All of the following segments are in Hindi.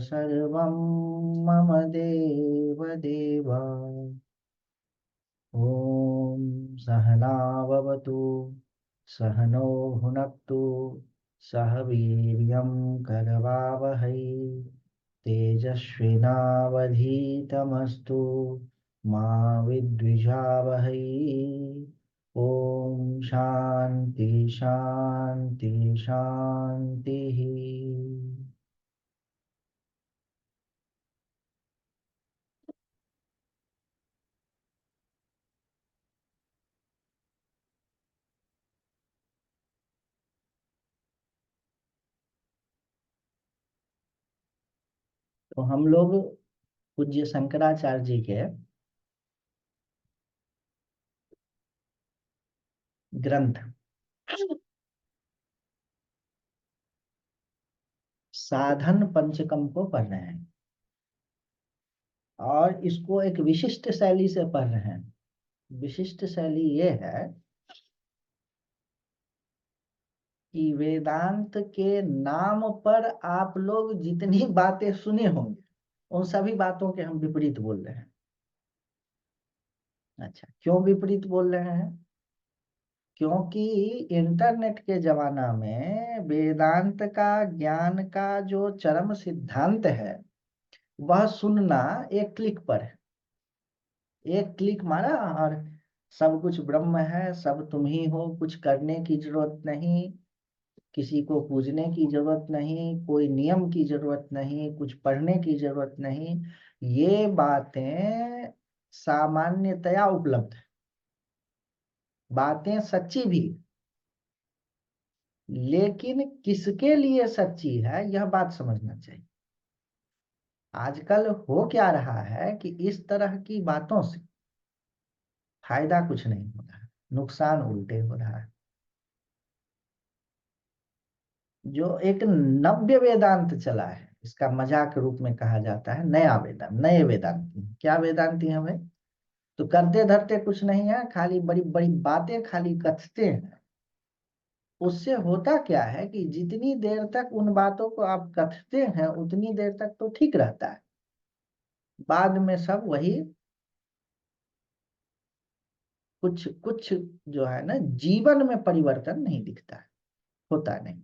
सर्वं मम देवदेव। ॐ सहनाववतु सहनौ भुनक्तु सह वीर्यं करवावहै तेजस्विनावधीतमस्तु मा विद्विषावहै। ॐ शान्ति शान्ति शान्तिः। तो हम लोग पूज्य शंकराचार्य जी के ग्रंथ साधन पंचकम को पढ़ रहे हैं और इसको एक विशिष्ट शैली से पढ़ रहे हैं। विशिष्ट शैली ये है कि वेदांत के नाम पर आप लोग जितनी बातें सुने होंगे उन सभी बातों के हम विपरीत बोल रहे हैं। अच्छा, क्यों विपरीत बोल रहे हैं? क्योंकि इंटरनेट के जमाना में वेदांत का ज्ञान का जो चरम सिद्धांत है वह सुनना एक क्लिक पर है। एक क्लिक मारा और सब कुछ ब्रह्म है, सब तुम ही हो, कुछ करने की जरूरत नहीं, किसी को पूजने की जरूरत नहीं, कोई नियम की जरूरत नहीं, कुछ पढ़ने की जरूरत नहीं। ये बातें सामान्यतया उपलब्ध है, बातें सच्ची भी, लेकिन किसके लिए सच्ची है यह बात समझना चाहिए। आजकल हो क्या रहा है कि इस तरह की बातों से फायदा कुछ नहीं हो रहा है, नुकसान उल्टे हो रहा है। जो एक नव्य वेदांत चला है, इसका मजाक रूप में कहा जाता है नया वेदांत, नए वेदांती। क्या वेदांती हमें तो करते धरते कुछ नहीं है, खाली बड़ी बड़ी बातें खाली कथते हैं। उससे होता क्या है कि जितनी देर तक उन बातों को आप कथते हैं उतनी देर तक तो ठीक रहता है, बाद में सब वही कुछ कुछ जो है ना, जीवन में परिवर्तन नहीं दिखता है, होता नहीं।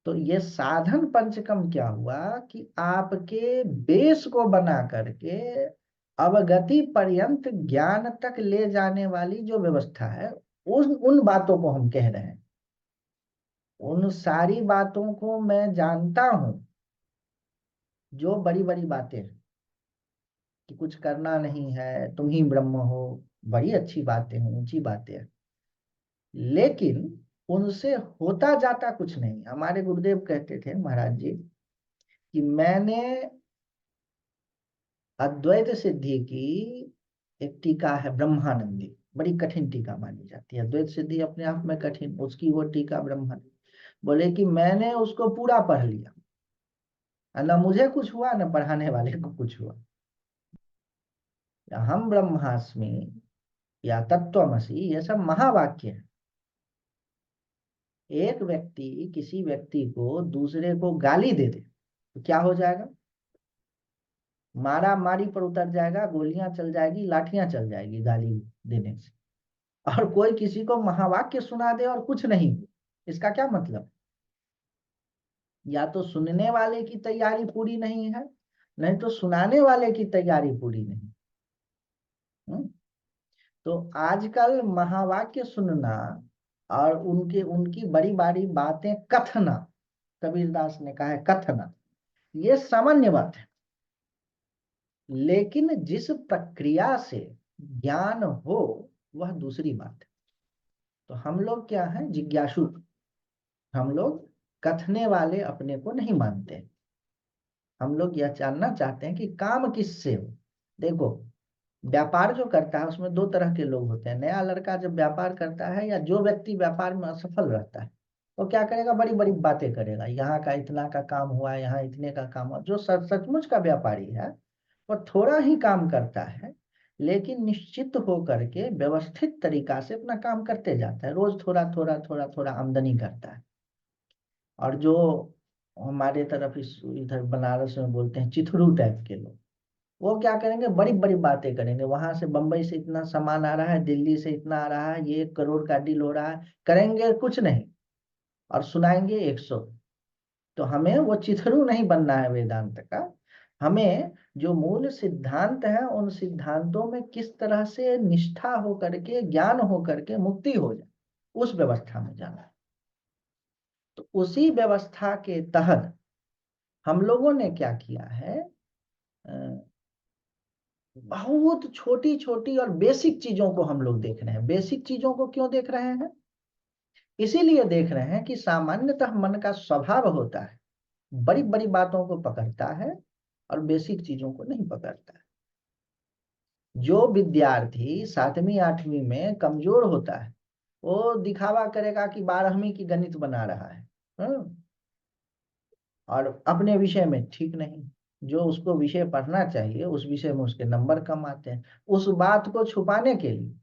तो ये साधन पंचकम क्या हुआ कि आपके बेस को बना करके अवगति पर्यंत ज्ञान तक ले जाने वाली जो व्यवस्था है, उन बातों को हम कह रहे हैं। उन सारी बातों को मैं जानता हूं जो बड़ी बड़ी बातें हैं कि कुछ करना नहीं है, तुम ही ब्रह्म हो, बड़ी अच्छी बातें हैं, ऊंची बातें हैं, लेकिन उनसे होता जाता कुछ नहीं। हमारे गुरुदेव कहते थे महाराज जी कि मैंने अद्वैत सिद्धि की एक टीका है ब्रह्मानंदी, बड़ी कठिन टीका मानी जाती है। अद्वैत सिद्धि अपने आप में कठिन, उसकी वो टीका ब्रह्मानंदी, बोले कि मैंने उसको पूरा पढ़ लिया, न मुझे कुछ हुआ न पढ़ाने वाले को कुछ हुआ। हम ब्रह्मास्मि या तत्वमसि, ये सब महावाक्य है। एक व्यक्ति किसी व्यक्ति को दूसरे को गाली दे दे तो क्या हो जाएगा? मारा मारी पर उतर जाएगा, गोलियां चल जाएगी, लाठियां चल जाएगी गाली देने से। और कोई किसी को महावाक्य सुना दे और कुछ नहीं, इसका क्या मतलब? या तो सुनने वाले की तैयारी पूरी नहीं है, नहीं तो सुनाने वाले की तैयारी पूरी नहीं। हम्म? तो आजकल महावाक्य सुनना और उनके उनकी बड़ी बड़ी बातें कथना, कबीरदास ने कहा है कथना, ये सामान्य बात है। लेकिन जिस प्रक्रिया से ज्ञान हो वह दूसरी बात है। तो हम लोग क्या है, जिज्ञासु। हम लोग कथने वाले अपने को नहीं मानते। हम लोग यह जानना चाहते हैं कि काम किससे हो। देखो, व्यापार जो करता है उसमें दो तरह के लोग होते हैं। नया लड़का जब व्यापार करता है या जो व्यक्ति व्यापार में असफल रहता है, वो क्या करेगा? बड़ी बड़ी बातें करेगा, यहाँ का इतना का काम हुआ, यहाँ इतने का काम हुआ। जो सचमुच का व्यापारी है वो थोड़ा ही काम करता है, लेकिन निश्चित होकर के व्यवस्थित तरीका से अपना काम करते जाता है, रोज थोड़ा थोड़ा थोड़ा थोड़ा आमदनी करता है। और जो हमारे तरफ इस इधर बनारस में बोलते हैं चिथड़ू टाइप के लोग। वो क्या करेंगे, बड़ी बड़ी बातें करेंगे, वहां से बंबई से इतना सामान आ रहा है, दिल्ली से इतना आ रहा है, ये 1 करोड़ का डील हो रहा है, करेंगे कुछ नहीं और सुनाएंगे 100। तो हमें वो चिथड़ू नहीं बनना है वेदांत का। हमें जो मूल सिद्धांत है उन सिद्धांतों में किस तरह से निष्ठा हो करके, ज्ञान हो करके मुक्ति हो जाए, उस व्यवस्था में जाना है। तो उसी व्यवस्था के तहत हम लोगों ने क्या किया है, बहुत छोटी छोटी और बेसिक चीजों को हम लोग देख रहे हैं। बेसिक चीजों को क्यों देख रहे हैं? इसीलिए देख रहे हैं कि सामान्यतः मन का स्वभाव होता है, बड़ी बड़ी बातों को पकड़ता है और बेसिक चीजों को नहीं पकड़ता है। जो विद्यार्थी 7वीं 8वीं में कमजोर होता है, वो दिखावा करेगा कि 12वीं की गणित बना रहा है। हम्म, और अपने विषय में ठीक नहीं, जो उसको विषय पढ़ना चाहिए उस विषय में उसके नंबर कम आते हैं। उस बात को छुपाने के लिए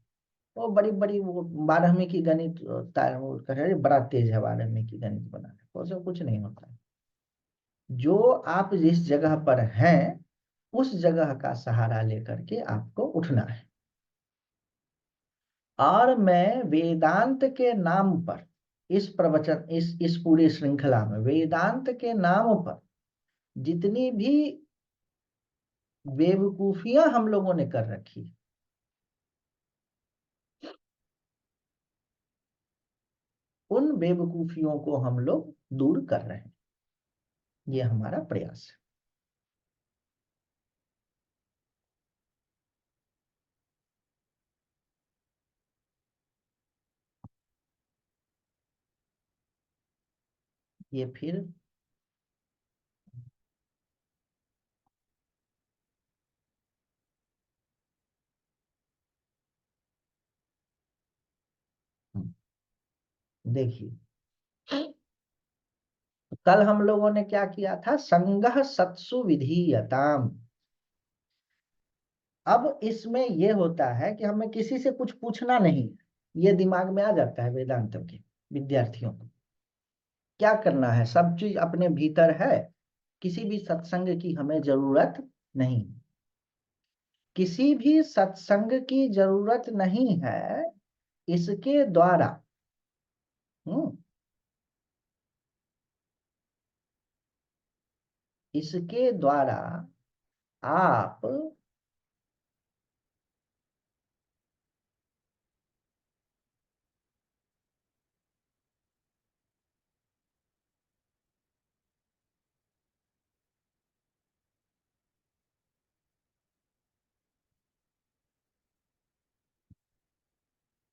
वो बड़ी बड़ी, वो 12वीं की गणित, वो कह रहे बड़ा तेज है 12वीं की गणित बनाने, वो सब कुछ नहीं होता है। जो आप जिस जगह पर हैं उस जगह का सहारा लेकर के आपको उठना है। और मैं वेदांत के नाम पर, इस प्रवचन, इस पूरी श्रृंखला में वेदांत के नाम पर जितनी भी बेवकूफियां हम लोगों ने कर रखी, उन बेवकूफियों को हम लोग दूर कर रहे हैं। ये हमारा प्रयास है। ये फिर देखिए, कल हम लोगों ने क्या किया था, संगह सत्सु विधीयताम। अब इसमें यह होता है कि हमें किसी से कुछ पूछना नहीं है। ये दिमाग में आ जाता है वेदांत के विद्यार्थियों को। क्या करना है, सब चीज अपने भीतर है, किसी भी सत्संग की हमें जरूरत नहीं। किसी भी सत्संग की जरूरत नहीं है। इसके द्वारा, हम्म, इसके द्वारा आप,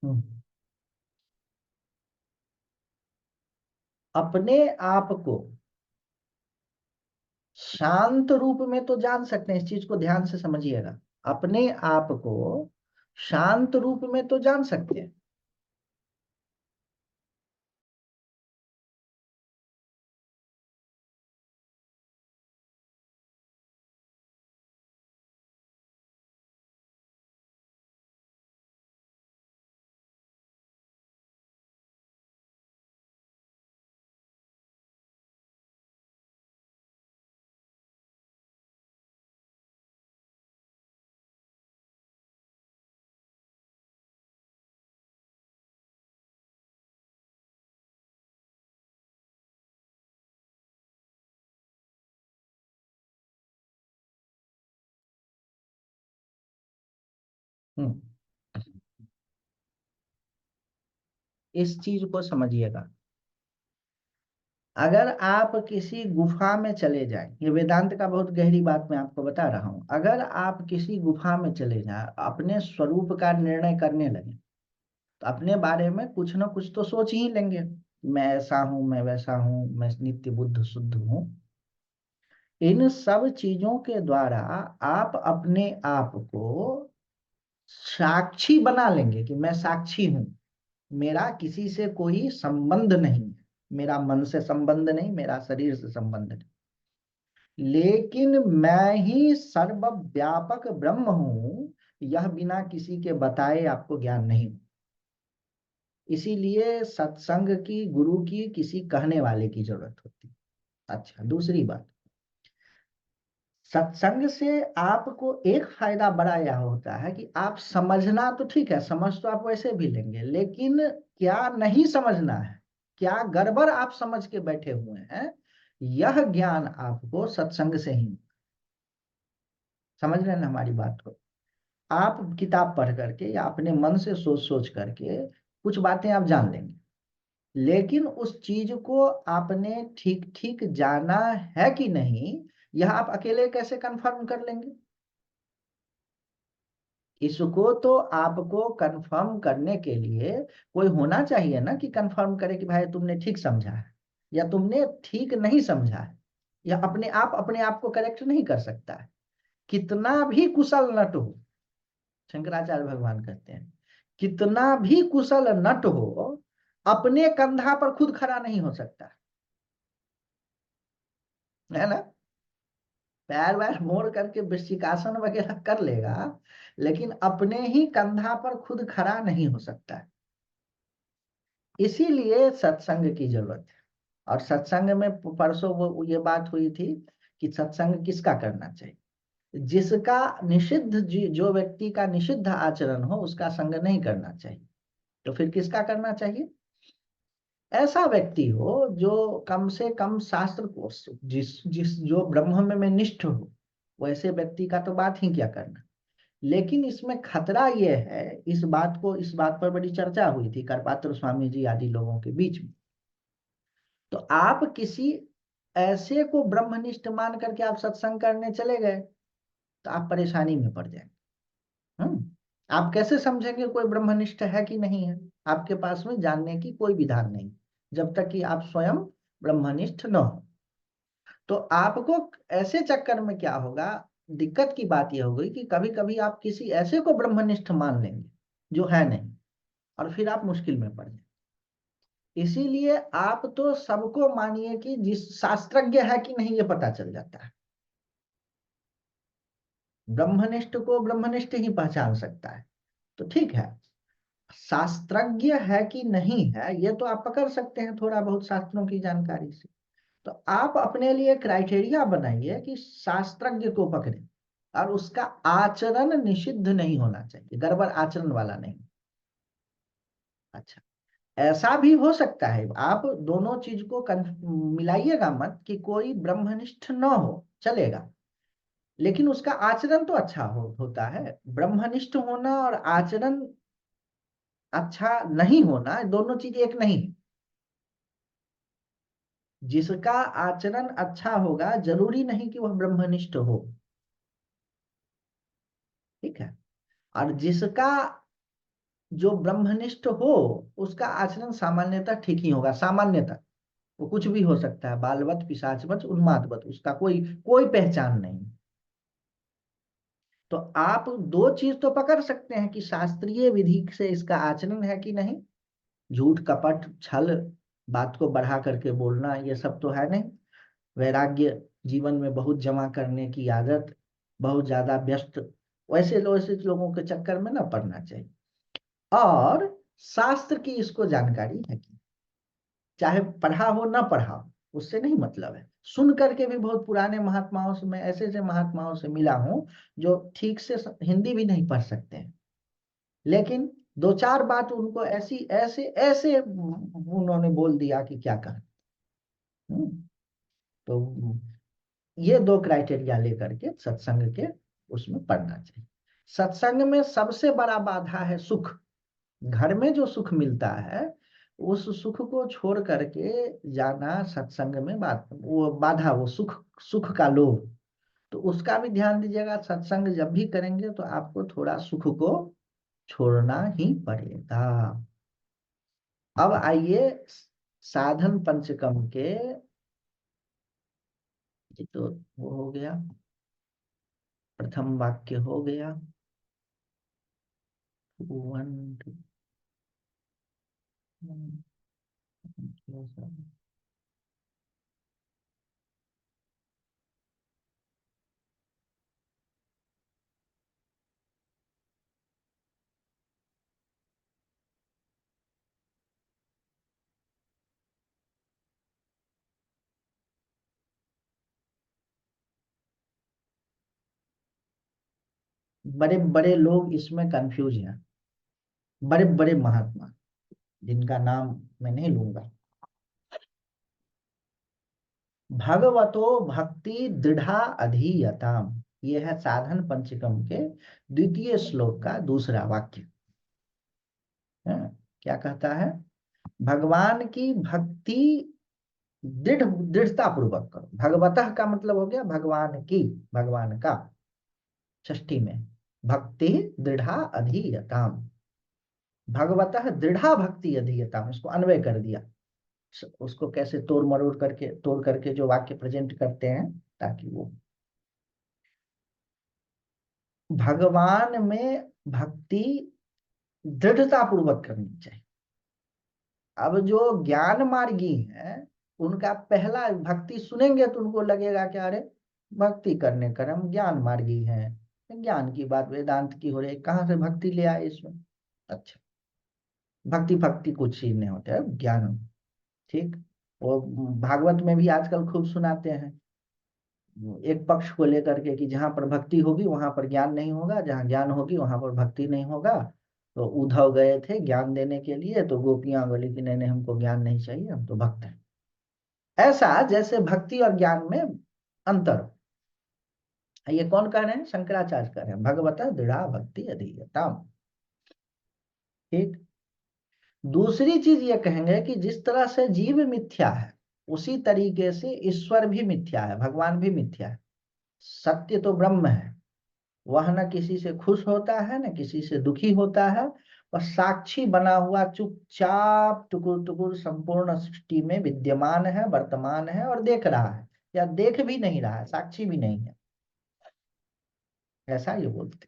हम्म, अपने आप को शांत रूप में तो जान सकते हैं। इस चीज को ध्यान से समझिएगा। अपने आप को शांत रूप में तो जान सकते हैं। हम्म, इस चीज को समझिएगा। अगर आप किसी गुफा में चले जाएं, ये वेदांत का बहुत गहरी बात मैं आपको बता रहा हूं। अगर आप किसी गुफा में चले जाएं, अपने स्वरूप का निर्णय करने लगे, तो अपने बारे में कुछ ना कुछ तो सोच ही लेंगे। मैं ऐसा हूं, मैं वैसा हूं, मैं नित्य बुद्ध शुद्ध हूं। इन सब चीजों के द्वारा आप अपने आप को साक्षी बना लेंगे कि मैं साक्षी हूं, मेरा किसी से कोई संबंध नहीं है। मेरा मन से संबंध नहीं, मेरा शरीर से संबंध नहीं, लेकिन मैं ही सर्वव्यापक ब्रह्म हूं। यह बिना किसी के बताए आपको ज्ञान नहीं हो। इसीलिए सत्संग की, गुरु की, किसी कहने वाले की जरूरत होती है। अच्छा, दूसरी बात, सत्संग से आपको एक फायदा बड़ा यह होता है कि आप समझना तो ठीक है, समझ तो आप वैसे भी लेंगे, लेकिन क्या नहीं समझना है, क्या गड़बड़ आप समझ के बैठे हुए हैं, यह ज्ञान आपको सत्संग से ही, समझ रहे हैं ना हमारी बात को। आप किताब पढ़ करके या अपने मन से सोच सोच करके कुछ बातें आप जान लेंगे, लेकिन उस चीज को आपने ठीक ठीक जाना है कि नहीं, यह आप अकेले कैसे कंफर्म कर लेंगे। इसको तो आपको कंफर्म करने के लिए कोई होना चाहिए ना, कि कंफर्म करे कि भाई तुमने ठीक समझा है या तुमने ठीक नहीं समझा है, या अपने आप को करेक्ट नहीं कर सकता है, कितना भी कुशल नट हो। शंकराचार्य भगवान कहते हैं, कितना भी कुशल नट हो, अपने कंधा पर खुद खड़ा नहीं हो सकता, है ना। पैर वैर मोड़ करके वृश्चिकासन वगैरह कर लेगा, लेकिन अपने ही कंधा पर खुद खड़ा नहीं हो सकता है। इसीलिए सत्संग की जरूरत है। और सत्संग में परसों वो ये बात हुई थी कि सत्संग किसका करना चाहिए, जिसका निषिद्ध जो व्यक्ति का निषिद्ध आचरण हो उसका संग नहीं करना चाहिए। तो फिर किसका करना चाहिए, ऐसा व्यक्ति हो जो कम से कम शास्त्र को, जिस जिस जो ब्रह्म में निष्ठ हो, वैसे व्यक्ति का तो बात ही क्या करना। लेकिन इसमें खतरा यह है, इस बात पर बड़ी चर्चा हुई थी करपात्र स्वामी जी आदि लोगों के बीच में। तो आप किसी ऐसे को ब्रह्मनिष्ठ मान करके आप सत्संग करने चले गए, तो आप परेशानी में पड़ जाएंगे। आप कैसे समझेंगे कोई ब्रह्मनिष्ठ है कि नहीं है, आपके पास में जानने की कोई विधान नहीं, जब तक कि आप स्वयं ब्रह्मनिष्ठ न हो। तो आपको ऐसे चक्कर में क्या होगा, दिक्कत की बात यह होगी कि कभी कभी आप किसी ऐसे को ब्रह्मनिष्ठ मान लेंगे जो है नहीं, और फिर आप मुश्किल में पड़ जाए। इसीलिए आप तो सबको मानिए कि जिस शास्त्रज्ञ है कि नहीं ये पता चल जाता है, ब्रह्मनिष्ठ को ब्रह्मनिष्ठ ही पहचान सकता है। तो ठीक है, शास्त्रज्ञ है कि नहीं है ये तो आप पकड़ सकते हैं थोड़ा बहुत शास्त्रों की जानकारी से। तो आप अपने लिए क्राइटेरिया बनाइए कि शास्त्रज्ञ को पकड़े, और उसका आचरण निषिद्ध नहीं होना चाहिए, गड़बड़ आचरण वाला नहीं। अच्छा, ऐसा भी हो सकता है, आप दोनों चीज को मिलाइएगा मत, कि कोई ब्रह्मनिष्ठ न हो चलेगा, लेकिन उसका आचरण तो अच्छा होता है। ब्रह्मनिष्ठ होना और आचरण अच्छा नहीं होना, दोनों चीज एक नहीं है। जिसका आचरण अच्छा होगा जरूरी नहीं कि वह ब्रह्मनिष्ठ हो, ठीक है। और जिसका जो ब्रह्मनिष्ठ हो उसका आचरण सामान्यतः ठीक ही होगा, सामान्यतः। वो कुछ भी हो सकता है, बालवत, पिशाचवत, उन्मादवत, उसका कोई कोई पहचान नहीं। तो आप दो चीज तो पकड़ सकते हैं कि शास्त्रीय विधि से इसका आचरण है कि नहीं, झूठ कपट छल, बात को बढ़ा करके बोलना, ये सब तो है नहीं। वैराग्य, जीवन में बहुत जमा करने की आदत, बहुत ज्यादा व्यस्त, वैसे लोगों के चक्कर में ना पड़ना चाहिए। और शास्त्र की इसको जानकारी है कि चाहे पढ़ा हो ना पढ़ा हो, उससे नहीं मतलब है। सुन करके भी बहुत पुराने महात्माओं से, मैं ऐसे ऐसे महात्माओं से मिला हूं जो ठीक से हिंदी भी नहीं पढ़ सकते हैं, लेकिन दो चार बात उनको ऐसी ऐसे ऐसे उन्होंने बोल दिया कि क्या कहें। तो ये दो क्राइटेरिया लेकर के सत्संग के उसमें पढ़ना चाहिए। सत्संग में सबसे बड़ा बाधा है सुख। घर में जो सुख मिलता है, उस सुख को छोड़ करके जाना सत्संग में, बात वो बाधा, वो सुख, सुख का लोभ। तो उसका भी ध्यान दीजिएगा, सत्संग जब भी करेंगे तो आपको थोड़ा सुख को छोड़ना ही पड़ेगा। अब आइए साधन पंचकम के, ये तो वो हो गया, प्रथम वाक्य हो गया, वन टू, बड़े बड़े लोग इसमें कंफ्यूज हैं, बड़े बड़े महात्मा जिनका नाम मैं नहीं लूंगा। भगवतो भक्ति दृढ़ा अधीयताम, ये है साधन पंचकम के द्वितीय श्लोक का दूसरा वाक्य है। क्या कहता है? भगवान की भक्ति दृढ़ता पूर्वक करो। भगवतः का मतलब हो गया भगवान की, भगवान का, षष्ठी में भक्ति दृढ़ा अधीयताम, भगवतः दृढ़ा भक्ति अधीयताम, इसको अन्वय कर दिया। उसको कैसे तोड़ करके जो वाक्य प्रेजेंट करते हैं, ताकि वो भगवान में भक्ति दृढ़ता पूर्वक करनी चाहिए। अब जो ज्ञान मार्गी है, उनका पहला भक्ति सुनेंगे तो उनको लगेगा कि अरे भक्ति करने कर हम ज्ञान मार्गी हैं, ज्ञान की बात वेदांत की हो रही है, कहाँ से भक्ति ले आए इसमें। अच्छा, भक्ति भक्ति कुछ चीज नहीं होता है, ज्ञान। ठीक। वो भागवत में भी आजकल खूब सुनाते हैं एक पक्ष को लेकर के कि जहां पर भक्ति होगी वहां पर ज्ञान नहीं होगा, जहां ज्ञान होगी वहां पर भक्ति नहीं होगा। तो उद्धव गए थे ज्ञान देने के लिए, तो गोपियां बोली कि नहीं नहीं हमको ज्ञान नहीं चाहिए, हम तो भक्त हैं। ऐसा जैसे भक्ति और ज्ञान में अंतर हो। ये कौन कह रहे हैं? शंकराचार्य कह रहे हैं, भगवता दृढ़ा भक्ति अधीयताम। ठीक। दूसरी चीज ये कहेंगे कि जिस तरह से जीव मिथ्या है, उसी तरीके से ईश्वर भी मिथ्या है, भगवान भी मिथ्या है। सत्य तो ब्रह्म है, वह न किसी से खुश होता है न किसी से दुखी होता है, वह साक्षी बना हुआ चुपचाप टुकुर टुकुर संपूर्ण सृष्टि में विद्यमान है, वर्तमान है और देख रहा है, या देख भी नहीं रहा है, साक्षी भी नहीं है, ऐसा ये बोलते।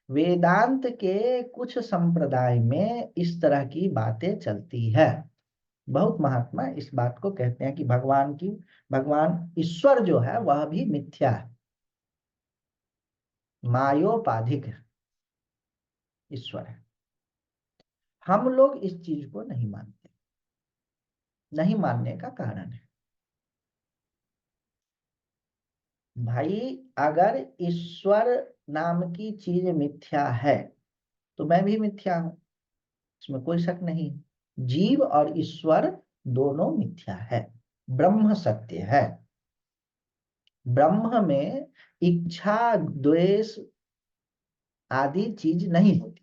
वेदांत के कुछ संप्रदाय में इस तरह की बातें चलती है। बहुत महात्मा इस बात को कहते हैं कि भगवान ईश्वर जो है वह भी मिथ्या है, मायोपाधिक ईश्वर है। हम लोग इस चीज को नहीं मानते। नहीं मानने का कारण है, भाई अगर ईश्वर नाम की चीज मिथ्या है तो मैं भी मिथ्या हूं, इसमें कोई शक नहीं। जीव और ईश्वर दोनों मिथ्या है, ब्रह्म सत्य है। ब्रह्म में इच्छा द्वेष आदि चीज नहीं होती,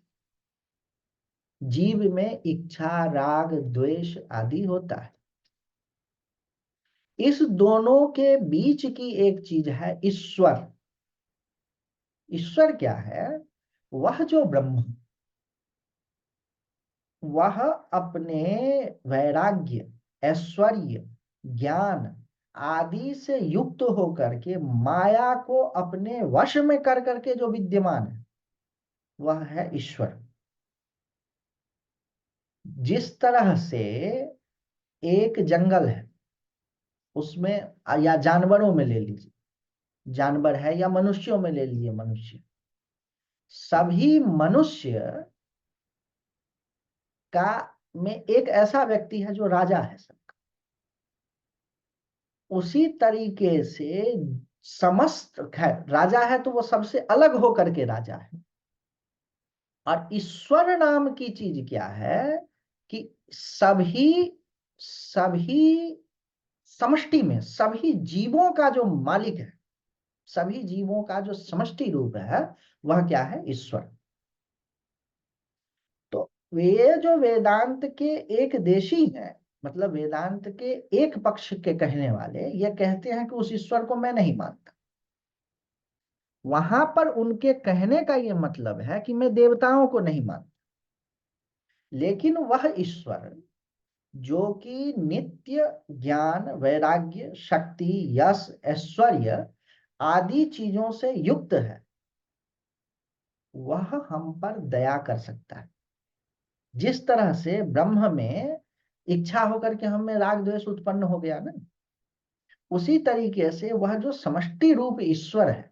जीव में इच्छा राग द्वेष आदि होता है। इस दोनों के बीच की एक चीज है ईश्वर। ईश्वर क्या है? वह जो ब्रह्म, वह अपने वैराग्य, ऐश्वर्य, ज्ञान आदि से युक्त होकर के माया को अपने वश में कर करके जो विद्यमान है, वह है ईश्वर। जिस तरह से एक जंगल है, उसमें या जानवरों में ले लीजिए, जानवर है, या मनुष्यों में ले लीजिए, मनुष्य, सभी मनुष्य का में एक ऐसा व्यक्ति है जो राजा है सब। उसी तरीके से समस्त खैर राजा है तो वो सबसे अलग होकर के राजा है। और ईश्वर नाम की चीज क्या है कि सभी सभी समष्टि में सभी जीवों का जो मालिक है, सभी जीवों का जो समष्टि रूप है, वह क्या है? ईश्वर। तो वे जो वेदांत के एक देशी हैं, मतलब वेदांत के एक पक्ष के कहने वाले, ये कहते हैं कि उस ईश्वर को मैं नहीं मानता। वहां पर उनके कहने का ये मतलब है कि मैं देवताओं को नहीं मानता, लेकिन वह ईश्वर जो कि नित्य ज्ञान वैराग्य शक्ति यश ऐश्वर्य आदि चीजों से युक्त है, वह हम पर दया कर सकता है। जिस तरह से ब्रह्म में इच्छा होकर के हम में राग द्वेष उत्पन्न हो गया ना, उसी तरीके से वह जो समष्टि रूप ईश्वर है,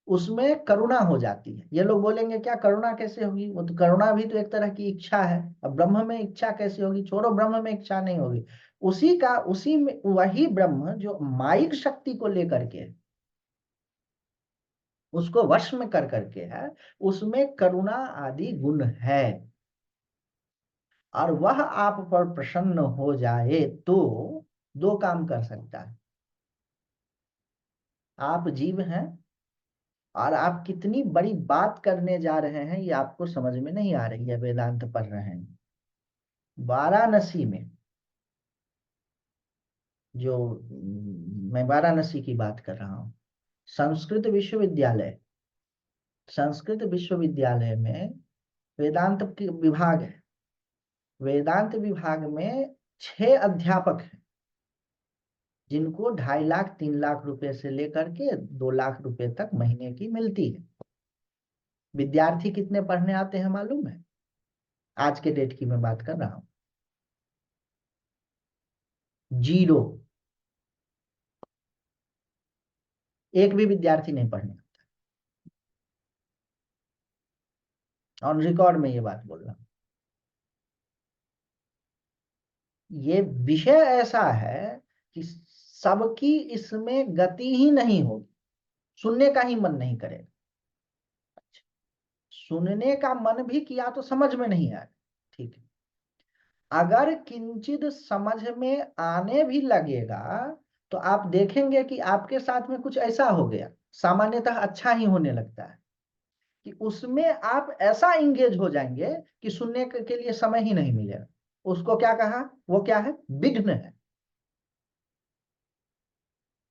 उसमें करुणा हो जाती है। ये लोग बोलेंगे क्या करुणा कैसे होगी, वो तो करुणा भी तो एक तरह की इच्छा है, अब ब्रह्म में इच्छा कैसे होगी? छोड़ो, ब्रह्म में इच्छा नहीं होगी। उसी में वही ब्रह्म जो माइक शक्ति को लेकर के उसको वश में कर करके है, उसमें करुणा आदि गुण है, और वह आप पर प्रसन्न हो जाए तो दो काम कर सकता है। आप जीव हैं और आप कितनी बड़ी बात करने जा रहे हैं ये आपको समझ में नहीं आ रही है, वेदांत पढ़ रहे हैं। वाराणसी में जो मैं वाराणसी की बात कर रहा हूँ, संस्कृत विश्वविद्यालय, संस्कृत विश्वविद्यालय में वेदांत की विभाग है। वेदांत विभाग में 6 अध्यापक हैं, जिनको 2.5 लाख 3 लाख रुपए से लेकर के 2 लाख रुपए तक महीने की मिलती है। विद्यार्थी कितने पढ़ने आते हैं मालूम है? आज के डेट की मैं बात कर रहा हूँ, 0। एक भी विद्यार्थी नहीं पढ़ने आता। ऑन रिकॉर्ड में ये बात बोल रहा हूँ। ये विषय ऐसा है कि सबकी इसमें गति ही नहीं होगी, सुनने का ही मन नहीं करेगा। सुनने का मन भी किया तो समझ में नहीं आएगा, ठीक है। अगर किंचित समझ में आने भी लगेगा तो आप देखेंगे कि आपके साथ में कुछ ऐसा हो गया, सामान्यतः अच्छा ही होने लगता है, कि उसमें आप ऐसा इंगेज हो जाएंगे कि सुनने के लिए समय ही नहीं मिलेगा। उसको क्या कहा, वो क्या है, विघ्न है।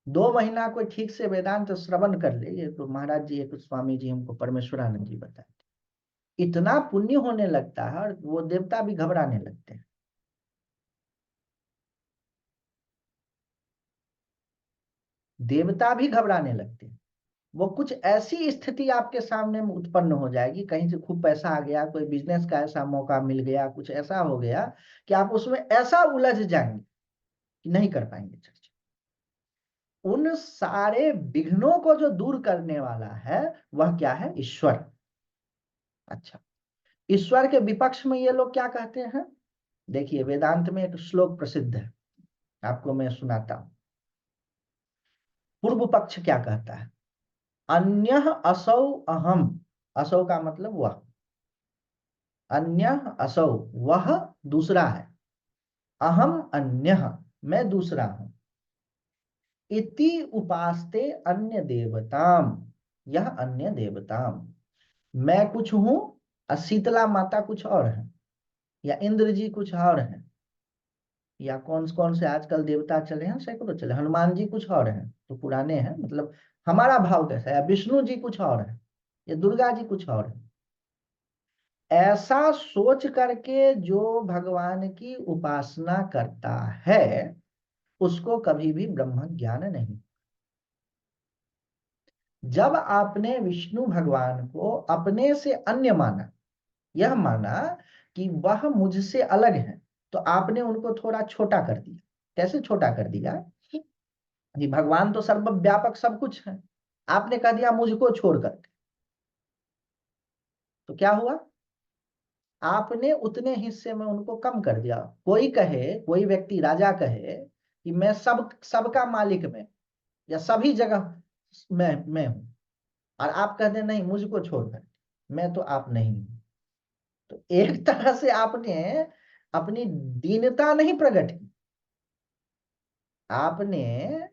2 महीना कोई ठीक से वेदांत श्रवण कर ले, ये तो महाराज जी, एक स्वामी जी हमको परमेश्वरानंद जी बताए, इतना पुण्य होने लगता है और वो देवता भी घबराने लगते हैं। देवता भी घबराने लगते हैं। वो कुछ ऐसी स्थिति आपके सामने में उत्पन्न हो जाएगी, कहीं से खूब पैसा आ गया, कोई बिजनेस का ऐसा मौका मिल गया, कुछ ऐसा हो गया कि आप उसमें ऐसा उलझ जाएंगे कि नहीं कर पाएंगे चर्चा। उन सारे विघ्नों को जो दूर करने वाला है वह क्या है, ईश्वर। अच्छा, ईश्वर के विपक्ष में ये लोग क्या कहते हैं? देखिए, वेदांत में एक श्लोक प्रसिद्ध है, आपको मैं सुनाता हूं। पूर्व पक्ष क्या कहता है? अन्यः असौ अहम, असौ का मतलब वह, अन्यः असौ वह दूसरा है, अहम अन्यः मैं दूसरा हूं, इति उपास्ते अन्य देवताम, यह अन्य देवताम। मैं कुछ हूं और शीतला माता कुछ और है, या इंद्र जी कुछ और है, या कौन कौन से आजकल देवता चले हैं, सैकड़ों चले, हनुमान जी कुछ और हैं तो पुराने हैं, मतलब हमारा भाव कैसा है, या विष्णु जी कुछ और है, या दुर्गा जी कुछ और है। ऐसा सोच करके जो भगवान की उपासना करता है उसको कभी भी ब्रह्म ज्ञान नहीं। जब आपने विष्णु भगवान को अपने से अन्य माना, यह माना कि वह मुझसे अलग है, तो आपने उनको थोड़ा छोटा कर दिया। कैसे छोटा कर दिया? कि भगवान तो सर्वव्यापक सब कुछ है, आपने कह दिया मुझको छोड़ करके, तो क्या हुआ, आपने उतने हिस्से में उनको कम कर दिया। कोई कहे, कोई व्यक्ति राजा कहे कि मैं सबका मालिक मैं, या सभी जगह मैं हूं, और आप कहते हैं नहीं मुझको छोड़कर, मैं तो आप नहीं हूं। तो एक तरह से आपने अपनी दीनता नहीं प्रकट की, आपने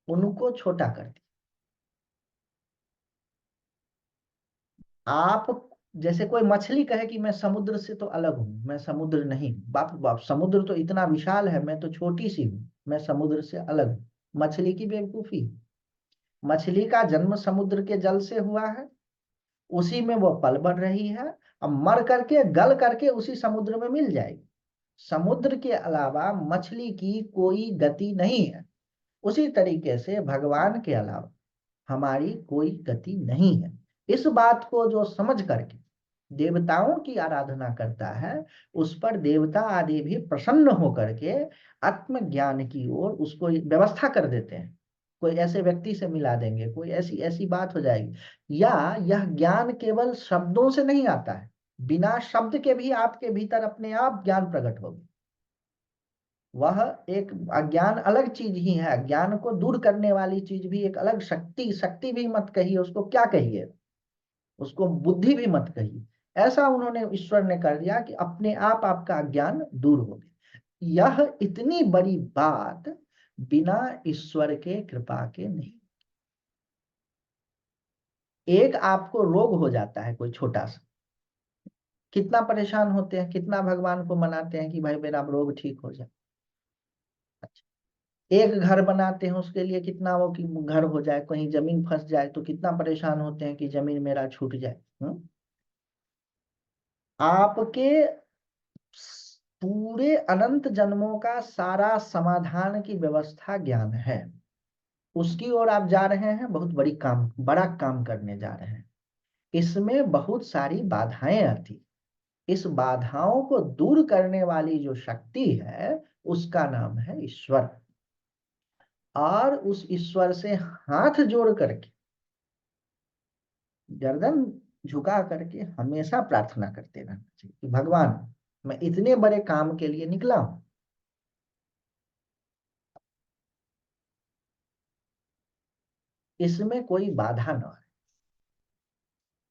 उनको छोटा कर दिया। आप जैसे कोई मछली कहे कि मैं समुद्र से तो अलग हूं, मैं समुद्र नहीं हूं। बाप रे बाप, समुद्र तो इतना विशाल है, मैं तो छोटी सी हूं, मैं समुद्र से अलग हूं। मछली की बेवकूफी। मछली का जन्म समुद्र के जल से हुआ है, उसी में वो पल बढ़ रही है, अब मर करके गल करके उसी समुद्र में मिल जाएगी। समुद्र के अलावा मछली की कोई गति नहीं है। उसी तरीके से भगवान के अलावा हमारी कोई गति नहीं है। इस बात को जो समझ करके देवताओं की आराधना करता है, उस पर देवता आदि भी प्रसन्न होकर के आत्मज्ञान की ओर उसको व्यवस्था कर देते हैं। कोई ऐसे व्यक्ति से मिला देंगे, कोई ऐसी ऐसी बात हो जाएगी। या यह ज्ञान केवल शब्दों से नहीं आता है, बिना शब्द के भी आपके भीतर अपने आप ज्ञान प्रकट होगा। वह एक अज्ञान अलग चीज ही है, अज्ञान को दूर करने वाली चीज भी एक अलग शक्ति, शक्ति भी मत कहिए उसको, क्या कहिए उसको, बुद्धि भी मत कहिए। ऐसा उन्होंने, ईश्वर ने कर दिया कि अपने आप आपका अज्ञान दूर हो गया। यह इतनी बड़ी बात बिना ईश्वर के कृपा के नहीं। एक आपको रोग हो जाता है कोई छोटा सा, कितना परेशान होते हैं, कितना भगवान को मनाते हैं कि भाई मेरा रोग ठीक हो जाए। एक घर बनाते हैं उसके लिए कितना वो कि घर हो जाए, कहीं जमीन फंस जाए तो कितना परेशान होते हैं कि जमीन मेरा छूट जाए। आपके पूरे अनंत जन्मों का सारा समाधान की व्यवस्था ज्ञान है, उसकी ओर आप जा रहे हैं, बहुत बड़ा काम करने जा रहे हैं। इसमें बहुत सारी बाधाएं आती, इस बाधाओं को दूर करने वाली जो शक्ति है उसका नाम है ईश्वर। और उस ईश्वर से हाथ जोड़ करके, गर्दन झुका करके हमेशा प्रार्थना करते रहना चाहिए कि भगवान मैं इतने बड़े काम के लिए निकला हूं, इसमें कोई बाधा न आए।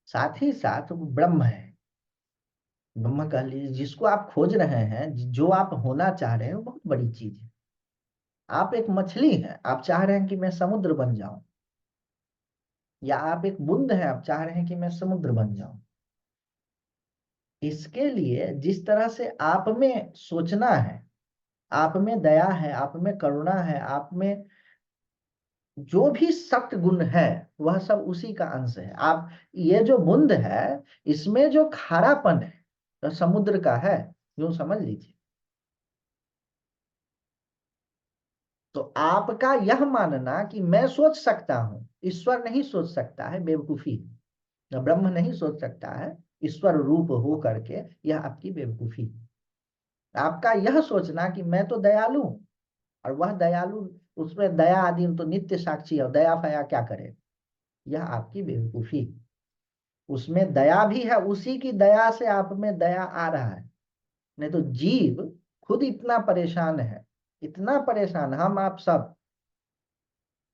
साथ ही साथ वो ब्रह्म है, ब्रह्म कह लीजिए, जिसको आप खोज रहे हैं, जो आप होना चाह रहे हैं वो बहुत बड़ी चीज है। आप एक मछली हैं, आप चाह रहे हैं कि मैं समुद्र बन जाऊं, या आप एक बूंद हैं, आप चाह रहे हैं कि मैं समुद्र बन जाऊं। इसके लिए जिस तरह से आप में सोचना है, आप में दया है, आप में करुणा है, आप में जो भी सत्य गुण है वह सब उसी का अंश है। आप, ये जो बूंद है इसमें जो खारापन है तो समुद्र का है, यूं समझ लीजिए। तो आपका यह मानना कि मैं सोच सकता हूं, ईश्वर नहीं सोच सकता है, बेवकूफी है। ब्रह्म नहीं सोच सकता है ईश्वर रूप हो करके, यह आपकी बेवकूफी है। आपका यह सोचना कि मैं तो दयालु हूं, और वह दयालु, उसमें दया आदि तो नित्य साक्षी है, दया फया क्या करे, यह आपकी बेवकूफी है। उसमें दया भी है, उसी की दया से आप में दया आ रहा है। नहीं तो जीव खुद इतना परेशान है, इतना परेशान, हम आप सब,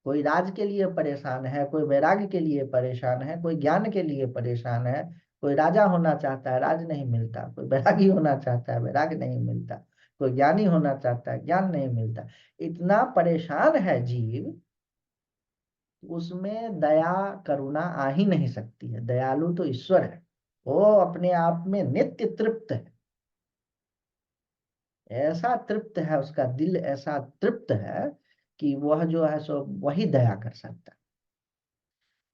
कोई राज के लिए परेशान है, कोई वैराग्य के लिए परेशान है, कोई ज्ञान के लिए परेशान है। कोई राजा होना चाहता है, राज नहीं मिलता। कोई वैरागी होना चाहता है, वैराग्य नहीं मिलता। कोई ज्ञानी होना चाहता है, ज्ञान नहीं मिलता। इतना परेशान है जीव, उसमें दया करुणा आ ही नहीं सकती है। दयालु तो ईश्वर है, वो अपने आप में नित्य तृप्त है। ऐसा तृप्त है, उसका दिल ऐसा तृप्त है कि वह जो है सो वही दया कर सकता है।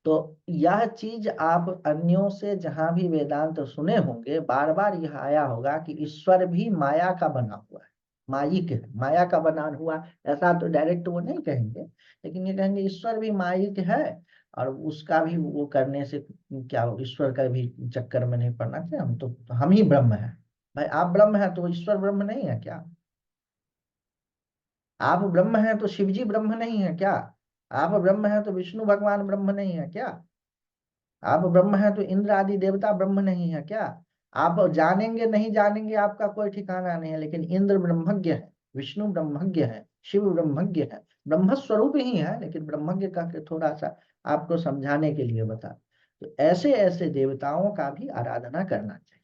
तो यह चीज आप अन्यों से जहां भी वेदांत सुने होंगे, बार बार यह आया होगा कि ईश्वर भी माया का बना हुआ है, मायिक है, माया का बना हुआ। ऐसा तो डायरेक्ट वो नहीं कहेंगे, लेकिन ये कहेंगे ईश्वर भी मायिक है, और उसका भी वो करने से क्या, ईश्वर का भी चक्कर में नहीं पड़ना चाहिए। हम ही ब्रह्म है। भाई आप ब्रह्म है तो ईश्वर ब्रह्म नहीं है क्या? आप ब्रह्म हैं तो शिव जी ब्रह्म नहीं है क्या? आप ब्रह्म हैं तो विष्णु भगवान ब्रह्म नहीं है क्या? आप ब्रह्म हैं तो इंद्र आदि देवता ब्रह्म नहीं है क्या? आप जानेंगे नहीं जानेंगे आपका कोई ठिकाना नहीं है, लेकिन इंद्र ब्रह्मज्ञ है, विष्णु ब्रह्मज्ञ है, शिव ब्रह्मज्ञ है। ब्रह्म स्वरूप ही है, लेकिन ब्रह्मज्ञ का के थोड़ा सा आपको समझाने के लिए बता। तो ऐसे ऐसे देवताओं का भी आराधना करना चाहिए,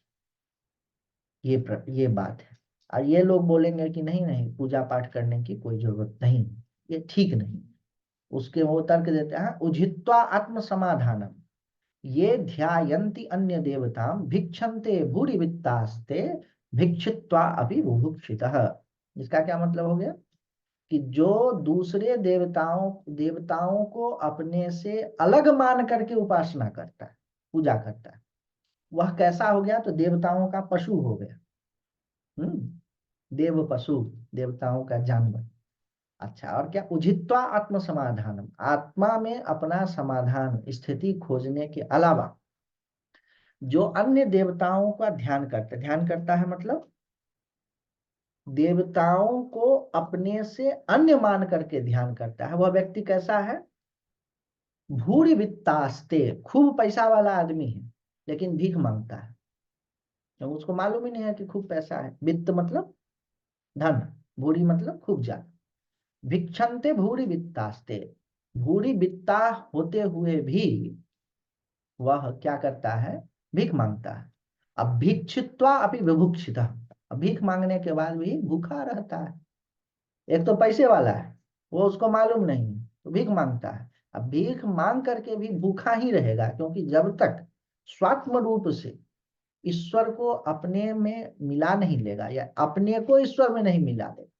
ये बात है। और ये लोग बोलेंगे कि नहीं नहीं, पूजा पाठ करने की कोई जरूरत नहीं, ये ठीक नहीं। उसके वो तर्क देते हैं, उजित्वा आत्म समाधानम ये ध्यायन्ति अन्य देवताम भिक्षन्ते भूरि वित्तास्ते भिक्षित्वा अभी बुभुक्षितः। इसका क्या मतलब हो गया कि जो दूसरे देवताओं को अपने से अलग मान करके उपासना करता है, पूजा करता है, वह कैसा हो गया? तो देवताओं का पशु हो गया। देव पशु, देवताओं का जानवर। अच्छा, और क्या? उजित्वा आत्म समाधानम, आत्मा में अपना समाधान स्थिति खोजने के अलावा जो अन्य देवताओं का ध्यान करता है, मतलब देवताओं को अपने से अन्य मान करके ध्यान करता है, वह व्यक्ति कैसा है? भूरि वित्तास्ते, खूब पैसा वाला आदमी है, लेकिन भीख मांगता है। तो उसको मालूम ही नहीं है कि खूब पैसा है। वित्त मतलब धन। भूरी मतलब खूब ज्यादा। भिक्षन्ते भूरि वित्तास्ते, भूरी वित्ता होते हुए भी वह क्या करता है, भीख मांगता है। अब भिक्षित्वा अपि विभुक्षित, अब भीख मांगने के बाद भी भूखा रहता है। एक तो पैसे वाला है, वो उसको मालूम नहीं है, तो भीख मांगता है। अब भीख मांग करके भी भूखा ही रहेगा, क्योंकि जब तक स्वात्म रूप से ईश्वर को अपने में मिला नहीं लेगा, या अपने को ईश्वर में नहीं मिला लेगा,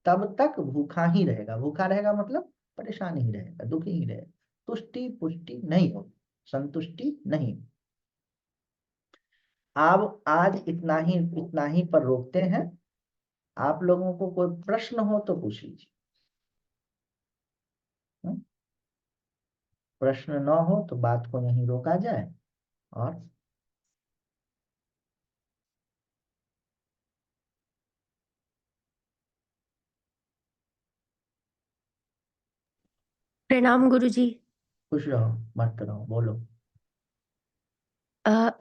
तब तक भूखा ही रहेगा। भूखा रहेगा मतलब परेशान ही रहेगा, दुखी ही रहेगा, तुष्टि पुष्टि नहीं होगी, संतुष्टि नहीं। आप आज इतना ही पर रोकते हैं। आप लोगों को कोई प्रश्न हो तो पूछ लीजिए। हम्म? प्रश्न न हो तो बात को यहीं रोका जाए। और प्रणाम गुरुजी। खुश रहो, मत रहो, बोलो।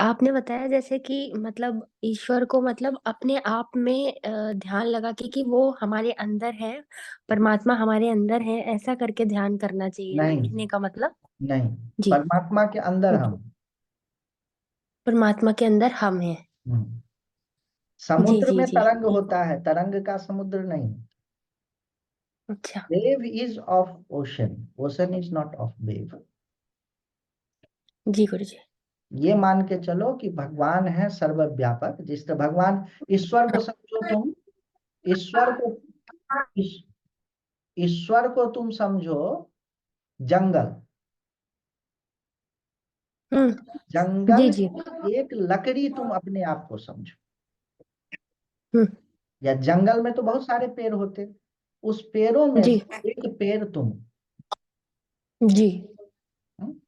आपने बताया जैसे कि मतलब ईश्वर को मतलब अपने आप में ध्यान लगा के कि वो हमारे अंदर है, परमात्मा हमारे अंदर है, ऐसा करके ध्यान करना चाहिए ना, नहीं, कहने का मतलब। नहीं, जी। परमात्मा के अंदर हम। परमात्मा के अंदर हम हैं। हम्म। जी समुद्र जी में जी। तरंग होता है, तरंग का समुद्र नहीं। अच्छा। Wave is of ocean, ocean is not of wave. जी गुरुजी। ये मान के चलो कि भगवान है सर्वव्यापक। जिस तरह भगवान, ईश्वर को समझो तुम, ईश्वर को ईश- ईश्वर को तुम समझो जंगल, जी जंगल जी। की एक लकड़ी तुम अपने आप को समझो। हम्म। या जंगल में तो बहुत सारे पेड़ होते, उस पेड़ों में जी से एक पेड़ तुम। जी हम्म?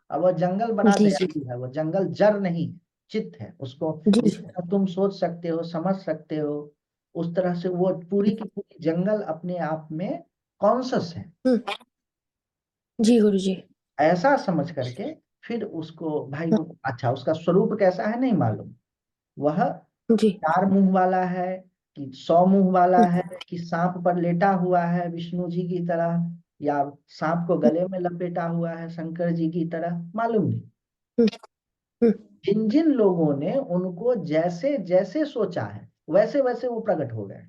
अब वो जंगल बड़ा जी जी दयालु है, वो जंगल जड़ नहीं, चित्त है। उसको जी। जिस तरह तुम सोच सकते हो, समझ सकते हो, उस तरह से वो पूरी की पूरी जंगल अपने आप में कॉन्शस है। हम्म। जी गुरुजी। ऐसा समझ करके फिर उसको भाई वो अच्छा, उसका स्वरूप कैसा है नहीं मालूम। वह जी। 4 मुंह वाला है, कि 100 मुंह वाला हम्म। है, कि सांप पर लेटा हुआ है विष्णु जी की तरह, या सांप को गले में लपेटा हुआ है शंकर जी की तरह, मालूम नहीं। हम्म। हम्म। जिन जिन लोगों ने उनको जैसे जैसे सोचा है, वैसे वैसे वो प्रकट हो गए,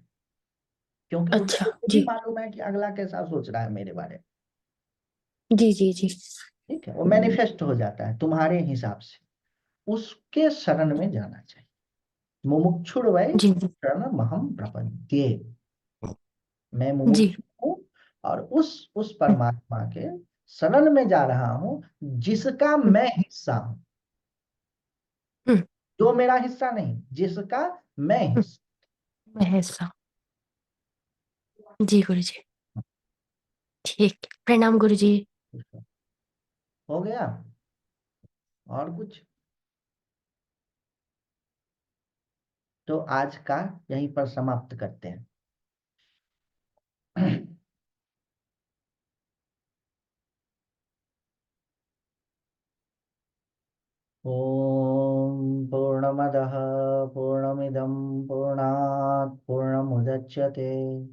क्योंकि अच्छा। उनको ये भी जी मालूम है कि अगला कैसा सोच रहा है मेरे बारे में। जी जी जी ठीक है, वो मैनिफेस्ट हो जाता है तुम्हारे हिसाब से। उसके शरण में जाना चाहिए। मुमुक्षुर वै जी शरणमहं प्रपद्ये। मैं जी। मुमुक्षु हूँ, और उस परमात्मा के शरण में जा रहा हूँ, जिसका हम्म। मैं हिस्सा हूँ। हम्म। जो मेरा हिस्सा नहीं, जिसका मैं हिस्सा। ऐसा। जी गुरुजी। ठीक, प्रणाम गुरुजी। हो गया। और कुछ? तो आज का यहीं पर समाप्त करते हैं। ॐ पूर्णमदः पूर्णमिदं पूर्णात् पूर्णमुदच्यते,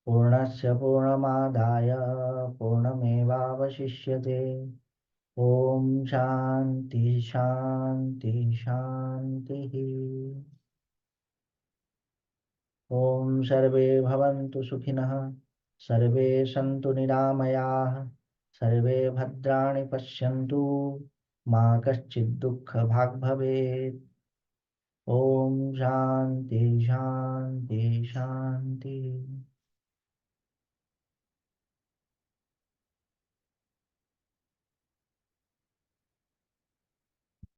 पूर्णस्य पूर्णमादाय पूर्णमेवावशिष्यते। ॐ शान्ति शान्ति शान्तिः। ॐ सर्वे भवन्तु सुखिनः, सर्वे सन्तु निरामयाः, सर्वे भद्राणि पश्यन्तु, मा कश्चित् दुःखभाग् भवेत्। ॐ शान्ति शान्ति शान्ति।